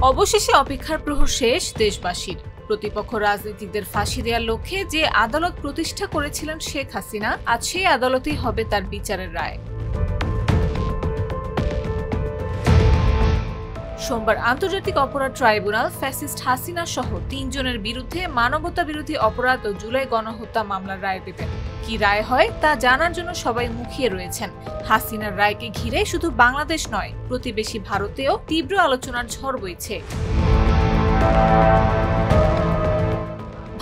অবশেষে অপেক্ষার প্রহর শেষ দেশবাসীর। প্রতিপক্ষ রাজনীতিকদের ফাঁসি দেওয়ার লক্ষ্যে যে আদালত প্রতিষ্ঠা করেছিলেন শেখ হাসিনা, আজ সেই আদালতেই হবে তার বিচারের রায়। সোমবার আন্তর্জাতিক অপরাধ ট্রাইব্যুনাল ফ্যাসিস্ট হাসিনা সহ ৩ জনের বিরুদ্ধে মানবতা বিরোধী অপরাধ ও জুলাই গণহত্যা মামলার রায় দেবেন। কি রায় হয় তা জানার জন্য সবাই মুখিয়ে রয়েছেন। হাসিনার রায়কে ঘিরে শুধু বাংলাদেশ নয়, প্রতিবেশী ভারতেও তীব্র আলোচনার ঝড় বইছে।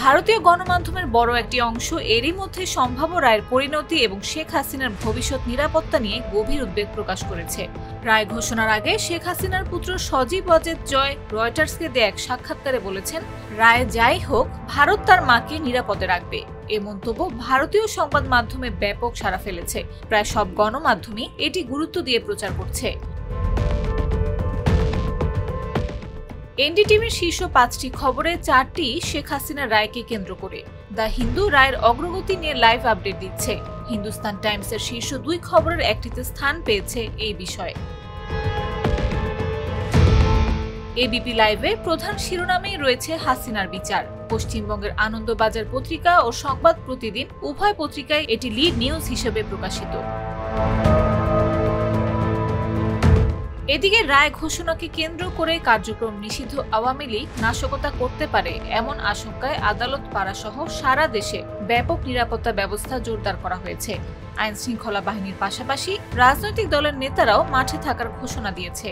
ভারতীয় গণমাধ্যমের বড় একটি অংশ এরই মধ্যে সম্ভাব্য রায়ের পরিণতি এবং শেখ হাসিনার ভবিষ্যৎ নিরাপত্তা নিয়ে গভীর উদ্বেগ প্রকাশ করেছে। রায় ঘোষণার আগে শেখ হাসিনার পুত্র সজীব ওয়াজেদ জয় রয়টার্সকে দেয়া এক সাক্ষাৎকারে বলেছেন, রায় যাই হোক, ভারত তার মাকে নিরাপদে রাখবে। এ মন্তব্য ভারতীয় সংবাদ মাধ্যমে ব্যাপক সাড়া ফেলেছে। প্রায় সব গণমাধ্যমই এটি গুরুত্ব দিয়ে প্রচার করছে। এনডিটিভির শীর্ষ 5টি খবরে 4টি শেখ হাসিনার রায়কে কেন্দ্র করে। দ্য হিন্দু রায়ের অগ্রগতি নিয়ে লাইভ আপডেট দিচ্ছে। হিন্দুস্তান টাইমসের শীর্ষ 2 খবরের একটিতে স্থান পেয়েছে এই বিষয়ে। এবিপি লাইভে প্রধান শিরোনামেই রয়েছে হাসিনার বিচার। পশ্চিমবঙ্গের আনন্দবাজার পত্রিকা ও সংবাদ প্রতিদিন উভয় পত্রিকায় এটি লিড নিউজ হিসেবে প্রকাশিত। এদিকে রায় ঘোষণাকে কেন্দ্র করে কার্যক্রম নিষিদ্ধ আওয়ামী লীগ নাশকতা করতে পারে এমন আশঙ্কায় আদালত পাড়া সহ সারা দেশে ব্যাপক নিরাপত্তা ব্যবস্থা জোরদার করা হয়েছে। আইন শৃঙ্খলা বাহিনীর পাশাপাশি রাজনৈতিক দলের নেতারাও মাঠে থাকার ঘোষণা দিয়েছে।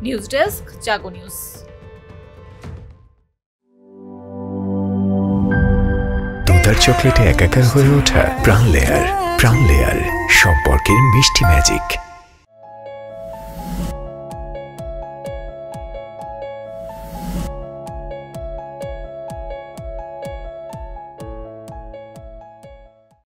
নিউজ ডেস্ক, জাগো নিউজ। দুধার চকলেটে একাকার হয়ে ওঠা প্রাণ লেয়ার সম্পর্কের মিষ্টি ম্যাজিক।